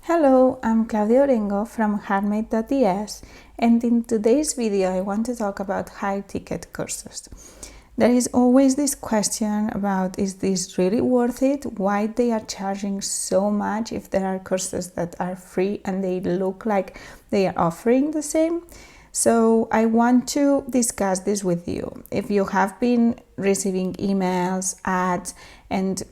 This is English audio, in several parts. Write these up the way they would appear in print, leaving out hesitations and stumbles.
Hello, I'm Claudia Orengo from Heartmade.es, and in today's video I want to talk about high-ticket courses. There is always this question about, is this really worth it? Why they are charging so much if there are courses that are free and they look like they are offering the same? So I want to discuss this with you. If you have been receiving emails, ads, and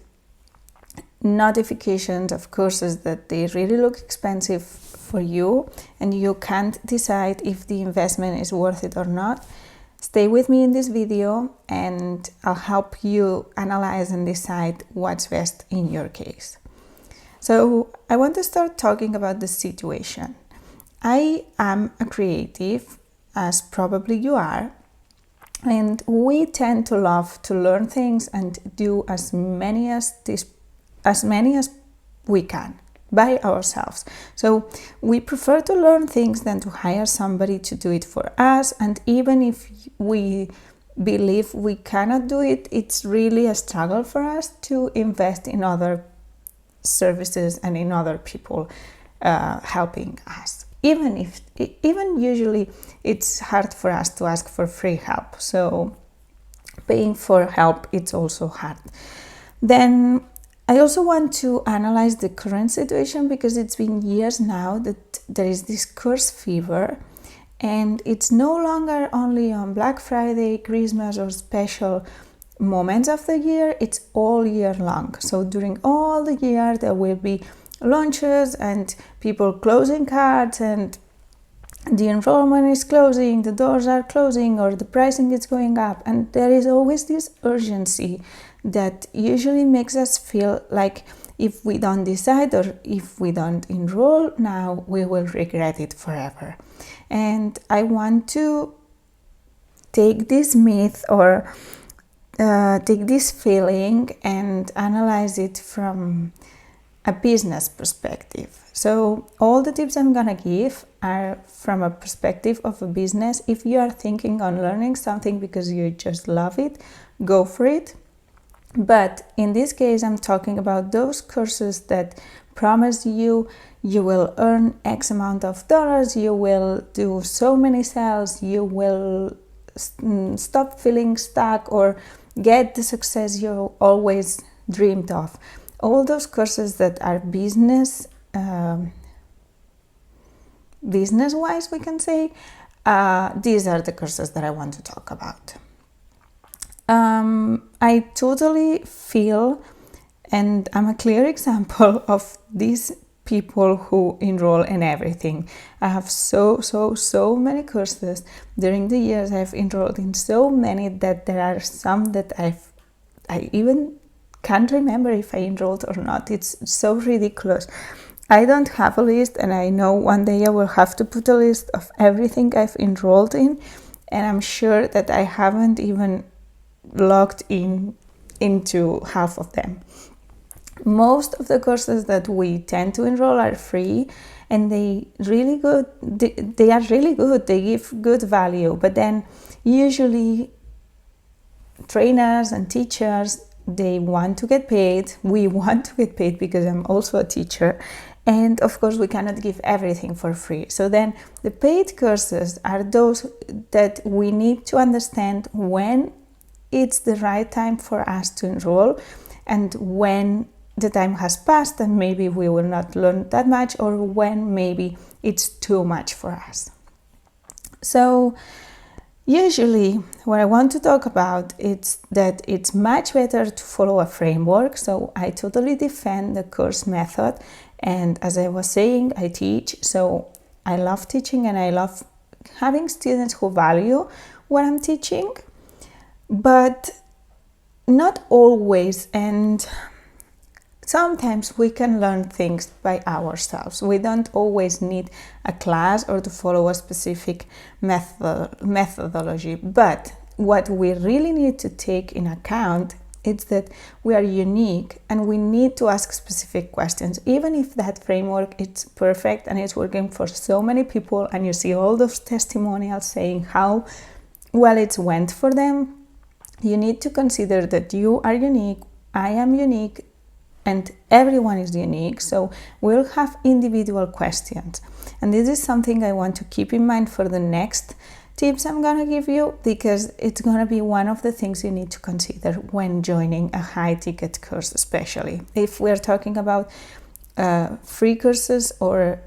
notifications of courses that they really look expensive for you and you can't decide if the investment is worth it or not, stay with me in this video and I'll help you analyze and decide what's best in your case. So I want to start talking about the situation. I am a creative, as probably you are, and we tend to love to learn things and do as many as we can by ourselves. So we prefer to learn things than to hire somebody to do it for us. And even if we believe we cannot do it, it's really a struggle for us to invest in other services and in other people helping us. Even usually it's hard for us to ask for free help. So paying for help, it's also hard. Then I also want to analyze the current situation because it's been years now that there is this course fever, and it's no longer only on Black Friday, Christmas, or special moments of the year, it's all year long. So during all the year there will be launches and people closing cards, and the enrollment is closing, the doors are closing, or the pricing is going up, and there is always this urgency that usually makes us feel like if we don't decide or if we don't enroll now, we will regret it forever. And I want to take this myth or take this feeling and analyze it from a business perspective. So all the tips I'm gonna give are from a perspective of a business. If you are thinking on learning something because you just love it, go for it. But in this case, I'm talking about those courses that promise you will earn X amount of dollars, you will do so many sales, you will stop feeling stuck or get the success you always dreamed of. All those courses that are business-wise, we can say, these are the courses that I want to talk about. I totally feel, and I'm a clear example of these people who enroll in everything. I have so many courses. During the years I've enrolled in so many that there are some that I even can't remember if I enrolled or not. It's so ridiculous. I don't have a list, and I know one day I will have to put a list of everything I've enrolled in, and I'm sure that I haven't even logged into half of them. Most of the courses that we tend to enroll are free, and they are really good. They give good value, but then usually trainers and teachers, they want to get paid. We want to get paid because I'm also a teacher, and of course we cannot give everything for free. So then the paid courses are those that we need to understand when it's the right time for us to enroll, and when the time has passed and maybe we will not learn that much, or when maybe it's too much for us. So usually what I want to talk about is that it's much better to follow a framework. So I totally defend the course method, and as I was saying, I teach, so I love teaching and I love having students who value what I'm teaching. But not always, and sometimes we can learn things by ourselves. We don't always need a class or to follow a specific methodology. But what we really need to take in account is that we are unique and we need to ask specific questions. Even if that framework is perfect and it's working for so many people, and you see all those testimonials saying how well it went for them, you need to consider that you are unique, I am unique, and everyone is unique, so we'll have individual questions. And this is something I want to keep in mind for the next tips I'm gonna give you, because it's gonna be one of the things you need to consider when joining a high ticket course, especially if we're talking about free courses, or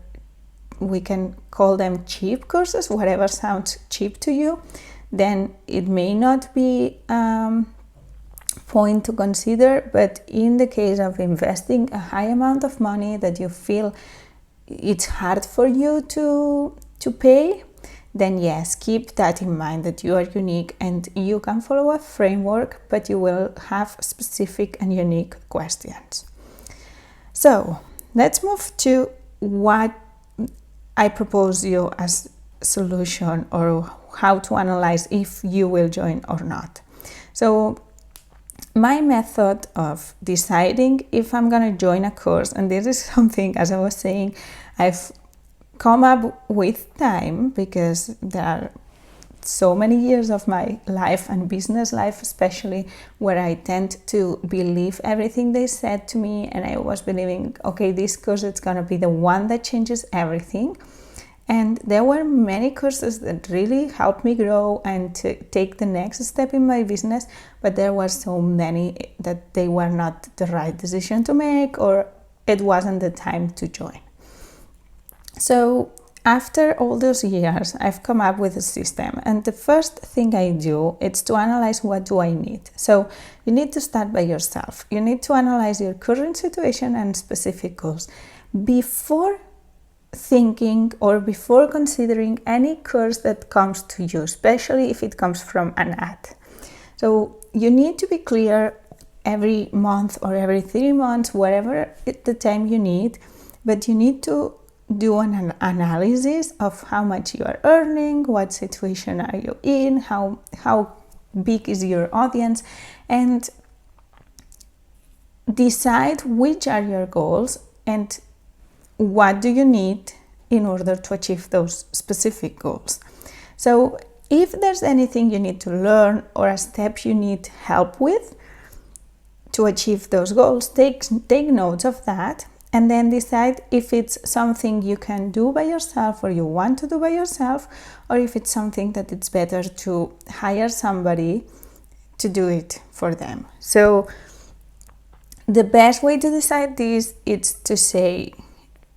we can call them cheap courses, whatever sounds cheap to you. Then it may not be point to consider, but in the case of investing a high amount of money that you feel it's hard for you to pay, then yes, keep that in mind, that you are unique and you can follow a framework, but you will have specific and unique questions. So let's move to what I propose you as solution, or how to analyze if you will join or not. So my method of deciding if I'm going to join a course, and this is something, as I was saying, I've come up with time, because there are so many years of my life and business life especially where I tend to believe everything they said to me, and I was believing, okay, this course is going to be the one that changes everything. And there were many courses that really helped me grow and to take the next step in my business, but there were so many that they were not the right decision to make, or it wasn't the time to join. So after all those years, I've come up with a system, and the first thing I do is to analyze what do I need. So you need to start by yourself. You need to analyze your current situation and specific goals before thinking or before considering any course that comes to you, especially if it comes from an ad. So you need to be clear every month or every 3 months, whatever the time you need, but you need to do an analysis of how much you are earning, what situation are you in, how big is your audience, and decide which are your goals and what do you need in order to achieve those specific goals. So if there's anything you need to learn or a step you need help with to achieve those goals, take notes of that, and then decide if it's something you can do by yourself or you want to do by yourself, or if it's something that it's better to hire somebody to do it for them. So the best way to decide this is to say,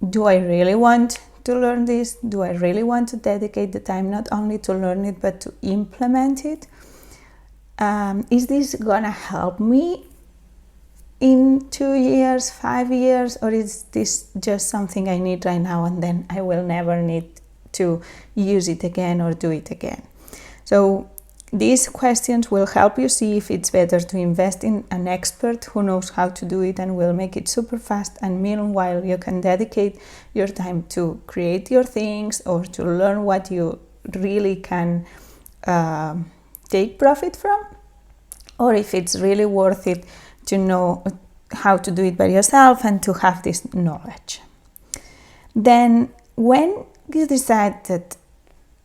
do I really want to learn this? Do I really want to dedicate the time not only to learn it but to implement it? Is this gonna help me in 2 years, 5 years, or is this just something I need right now and then I will never need to use it again or do it again? So these questions will help you see if it's better to invest in an expert who knows how to do it and will make it super fast, and meanwhile you can dedicate your time to create your things or to learn what you really can take profit from, or if it's really worth it to know how to do it by yourself and to have this knowledge. Then when you decide that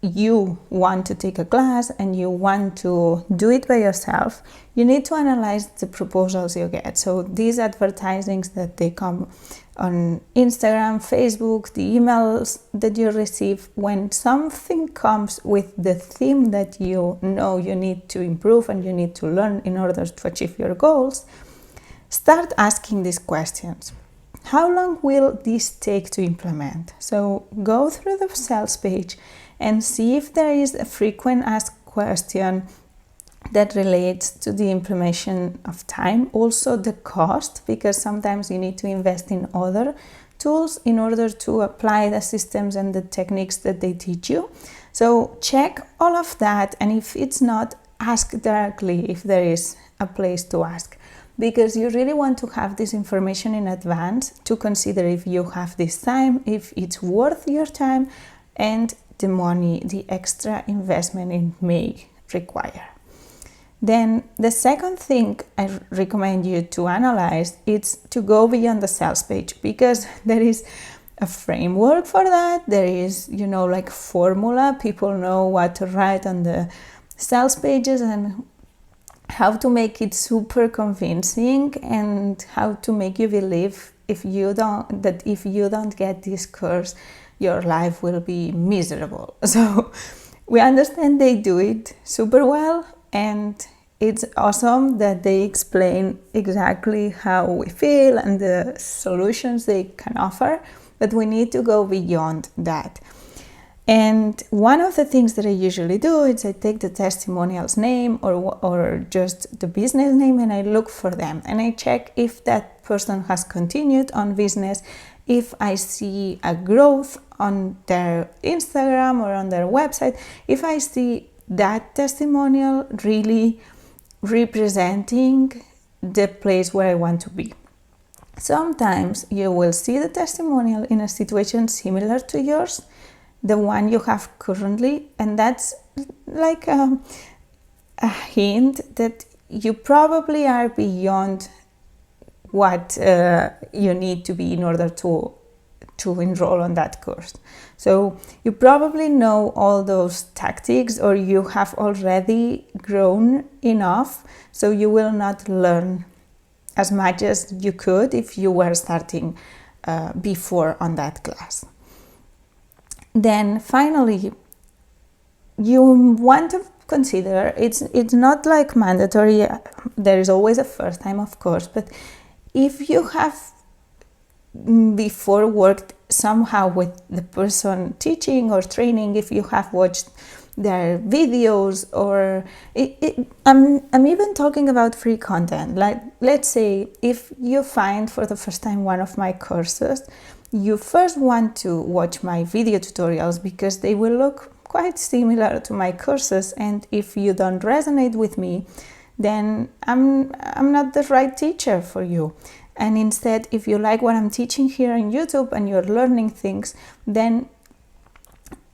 you want to take a class and you want to do it by yourself, you need to analyze the proposals you get. So these advertisings that they come on Instagram, Facebook, the emails that you receive, when something comes with the theme that you know you need to improve and you need to learn in order to achieve your goals, start asking these questions. How long will this take to implement? So go through the sales page and see if there is a frequent asked question that relates to the implementation of time. Also the cost, because sometimes you need to invest in other tools in order to apply the systems and the techniques that they teach you. So check all of that, and if it's not, ask directly if there is a place to ask, because you really want to have this information in advance to consider if you have this time, if it's worth your time and the money, the extra investment it may require. Then the second thing I recommend you to analyze is to go beyond the sales page, because there is a framework for that. There is, like formula. People know what to write on the sales pages and how to make it super convincing and how to make you believe if you don't get this course, your life will be miserable. So we understand they do it super well, and it's awesome that they explain exactly how we feel and the solutions they can offer, but we need to go beyond that. And one of the things that I usually do is I take the testimonial's name or just the business name, and I look for them and I check if that person has continued on business, if I see a growth on their Instagram or on their website, if I see that testimonial really representing the place where I want to be. Sometimes you will see the testimonial in a situation similar to yours, the one you have currently, and that's like a hint that you probably are beyond what you need to be in order to enroll on that course. So you probably know all those tactics, or you have already grown enough, so you will not learn as much as you could if you were starting before on that class. Then finally, you want to consider, it's not like mandatory, there is always a first time, of course, but if you have before worked somehow with the person teaching or training, if you have watched their videos, or I'm even talking about free content. Like, let's say if you find for the first time one of my courses, you first want to watch my video tutorials because they will look quite similar to my courses, and if you don't resonate with me, then I'm not the right teacher for you. And instead, if you like what I'm teaching here on YouTube and you're learning things, then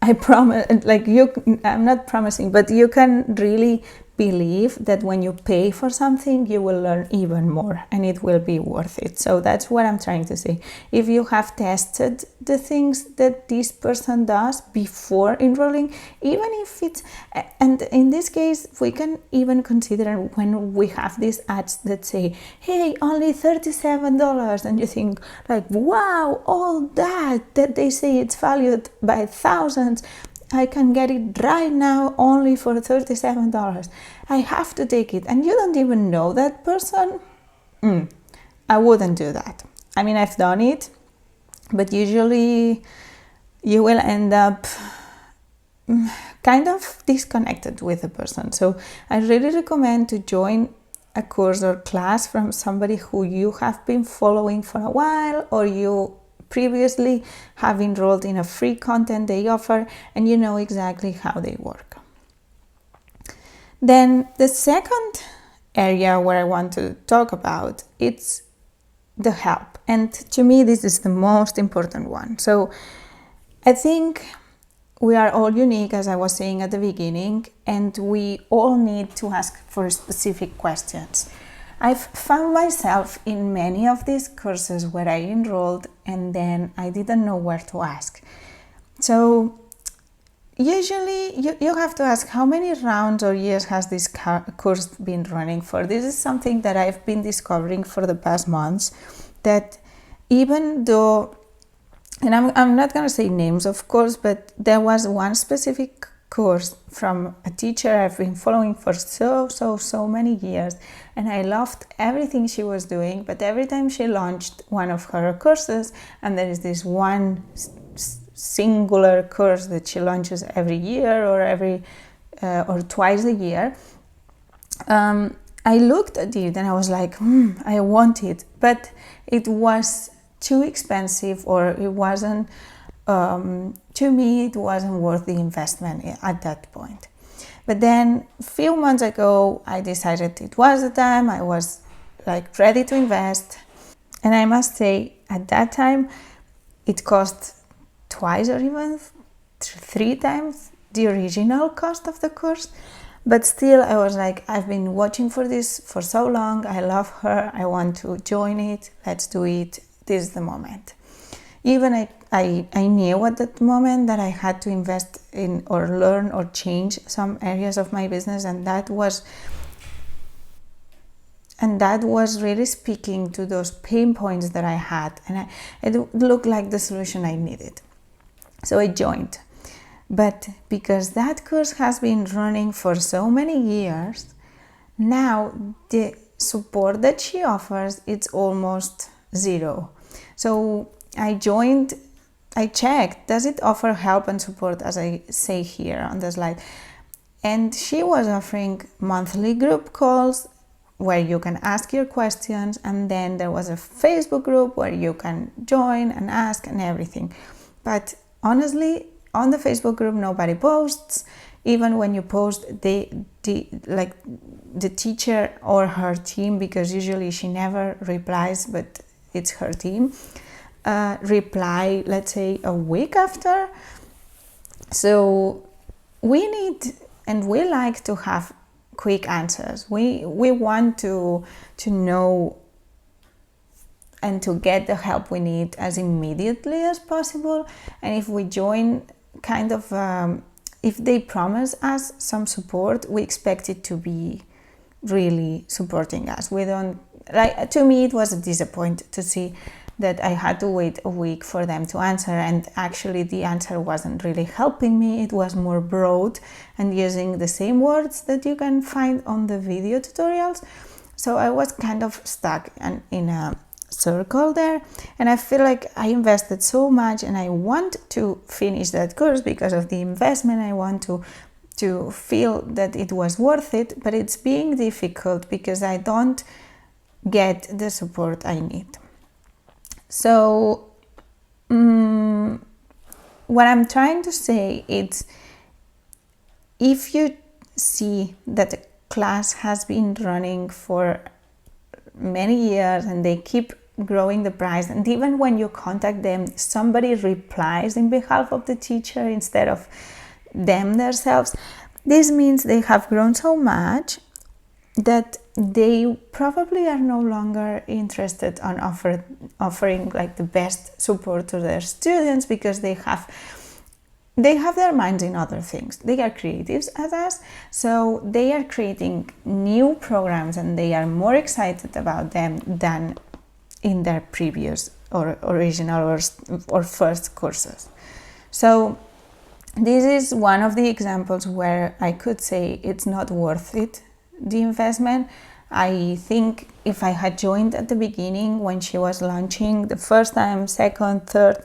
I promise, I'm not promising, but you can really believe that when you pay for something, you will learn even more and it will be worth it. So that's what I'm trying to say. If you have tested the things that this person does before enrolling, even if it's, and in this case, we can even consider when we have these ads that say, hey, only $37, and you think like, wow, all that they say it's valued by thousands, I can get it right now only for $37. I have to take it. And you don't even know that person? I wouldn't do that. I mean, I've done it, but usually you will end up kind of disconnected with the person. So I really recommend to join a course or class from somebody who you have been following for a while, or you previously have enrolled in a free content they offer, and you know exactly how they work. Then the second area where I want to talk about, it's the help. And to me, this is the most important one. So I think we are all unique, as I was saying at the beginning, and we all need to ask for specific questions. I've found myself in many of these courses where I enrolled and then I didn't know where to ask. So usually you have to ask, how many rounds or years has this course been running for? This is something that I've been discovering for the past months, that even though, and I'm not going to say names, of course, but there was one specific course from a teacher I've been following for so many years, and I loved everything she was doing, but every time she launched one of her courses, and there is this one singular course that she launches every year or twice a year, I looked at it and I was like, I want it, but it was too expensive, or it wasn't, to me, it wasn't worth the investment at that point. But then a few months ago, I decided it was the time. I was like ready to invest. And I must say, at that time, it cost twice or even 3 times the original cost of the course. But still, I was like, I've been watching for this for so long. I love her. I want to join it. Let's do it. This is the moment. Even I knew at that moment that I had to invest in or learn or change some areas of my business, and that was and that was really speaking to those pain points that I had, and it looked like the solution I needed. So I joined. But because that course has been running for so many years, now the support that she offers, it's almost zero. So I joined, I checked, does it offer help and support, as I say here on the slide? And she was offering monthly group calls where you can ask your questions, and then there was a Facebook group where you can join and ask and everything. But honestly, on the Facebook group, nobody posts. Even when you post, the teacher or her team, because usually she never replies, but it's her team, reply, let's say, a week after. So we need, and we like to have quick answers. We want to know and to get the help we need as immediately as possible. And if we join, kind of, if they promise us some support, we expect it to be really supporting us. We don't, like, to me it was a disappointment to see that I had to wait a week for them to answer, and actually the answer wasn't really helping me. It was more broad and using the same words that you can find on the video tutorials. So I was kind of stuck in a circle there, and I feel like I invested so much, and I want to finish that course because of the investment. I want to feel that it was worth it, but it's being difficult because I don't get the support I need. So what I'm trying to say is, if you see that a class has been running for many years and they keep growing the price, and even when you contact them, somebody replies in behalf of the teacher instead of them themselves, this means they have grown so much that they probably are no longer interested on offering like the best support to their students, because they have their minds in other things. They are creatives as us, so they are creating new programs and they are more excited about them than in their previous or original or first courses. So this is one of the examples where I could say it's not worth it, the investment. I think if I had joined at the beginning when she was launching the first time, second, third,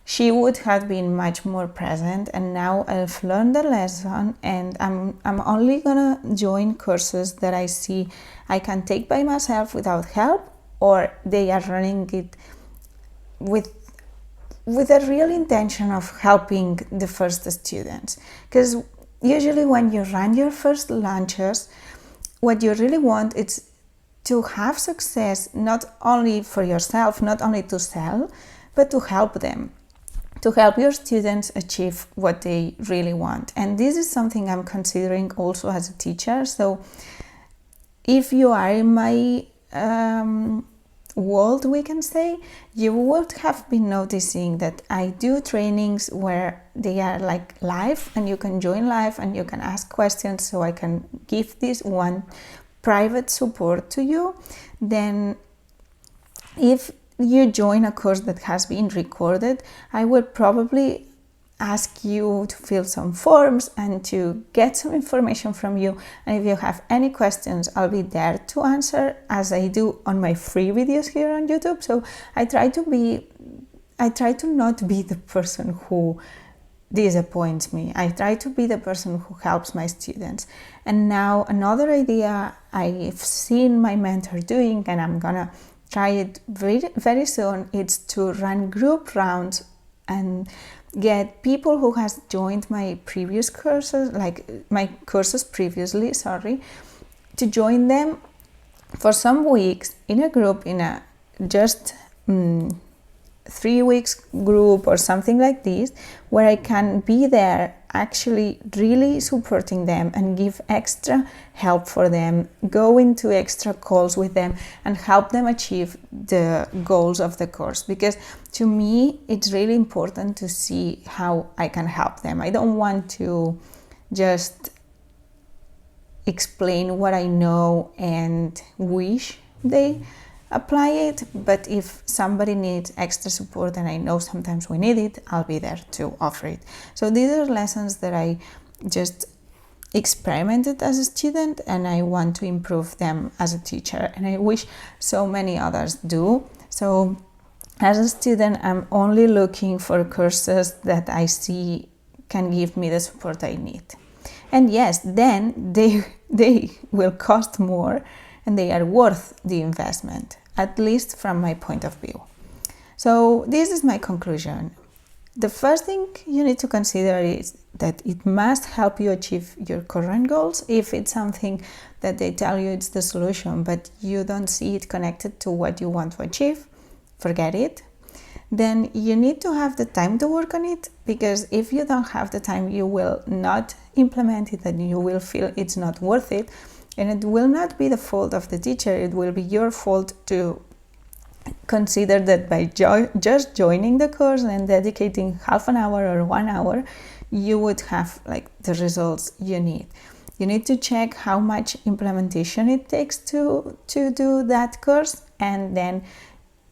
she would have been much more present, and now I've learned the lesson, and I'm only gonna join courses that I see I can take by myself without help, or they are running it with a real intention of helping the first students. Because usually when you run your first launches, what you really want is to have success, not only for yourself, not only to sell, but to help them, to help your students achieve what they really want. And this is something I'm considering also as a teacher. So if you are in my world, we can say, you would have been noticing that I do trainings where they are like live, and you can join live and you can ask questions, so I can give this one private support to you. Then if you join a course that has been recorded, I would probably ask you to fill some forms and to get some information from you. And if you have any questions, I'll be there to answer, as I do on my free videos here on YouTube. So I try to not be the person who disappoints me. I try to be the person who helps my students. And now another idea I've seen my mentor doing, and I'm gonna try it very, very soon, it's to run group rounds and get people who has joined my previous courses, like my courses previously, to join them for some weeks in a group, in a just 3 weeks group or something like this, where I can be there actually really supporting them and give extra help for them, go into extra calls with them and help them achieve the goals of the course. Because to me, it's really important to see how I can help them. I don't want to just explain what I know and wish they apply it, but if somebody needs extra support and I know sometimes we need it, I'll be there to offer it. So these are lessons that I just experimented as a student, and I want to improve them as a teacher, and I wish so many others do. So as a student, I'm only looking for courses that I see can give me the support I need. And yes, then they will cost more and they are worth the investment, at least from my point of view. So this is my conclusion. The first thing you need to consider is that it must help you achieve your current goals. If it's something that they tell you it's the solution, but you don't see it connected to what you want to achieve, forget it. Then you need to have the time to work on it, because if you don't have the time, you will not implement it and you will feel it's not worth it. And it will not be the fault of the teacher, it will be your fault to consider that by just joining the course and dedicating half an hour or 1 hour, you would have like the results you need. You need to check how much implementation it takes to do that course, and then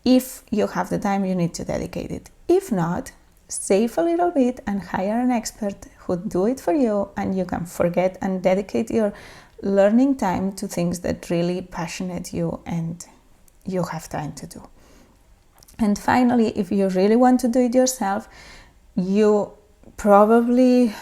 if you have the time, you need to dedicate it. If not, save a little bit and hire an expert who do it for you, and you can forget and dedicate your learning time to things that really passionate you and you have time to do. And finally, if you really want to do it yourself, you probably,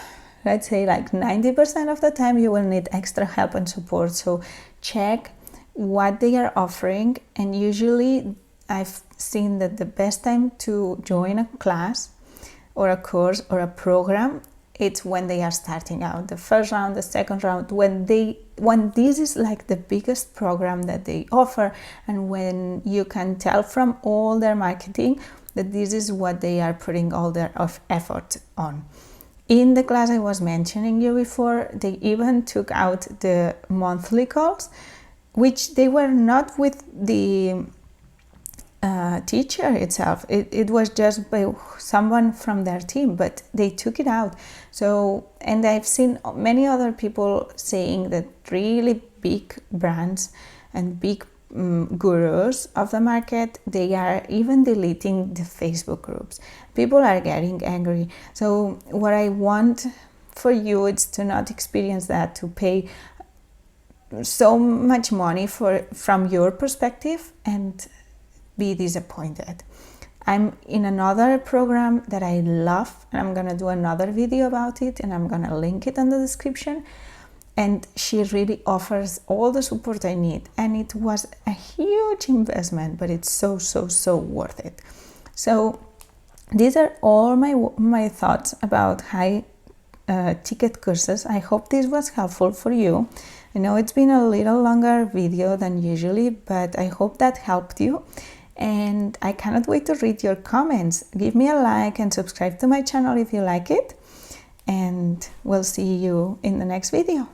let's say like 90% of the time, you will need extra help and support. So check what they are offering, and usually I've seen that the best time to join a class or a course or a program, it's when they are starting out, the first round, the second round, when this is like the biggest program that they offer, and when you can tell from all their marketing that this is what they are putting all their effort on. In the class I was mentioning you before, they even took out the monthly calls, which they were not with the teacher itself. It was just by someone from their team, but they took it out. So, and I've seen many other people saying that really big brands and big gurus of the market, they are even deleting the Facebook groups. People are getting angry. So what I want for you is to not experience that, to pay so much money from your perspective and be disappointed. I'm in another program that I love, and I'm gonna do another video about it, and I'm gonna link it in the description. And she really offers all the support I need, and it was a huge investment, but it's so worth it. So these are all my thoughts about high ticket courses. I hope this was helpful for you. I know it's been a little longer video than usually, but I hope that helped you. And I cannot wait to read your comments. Give me a like and subscribe to my channel if you like it. And we'll see you in the next video.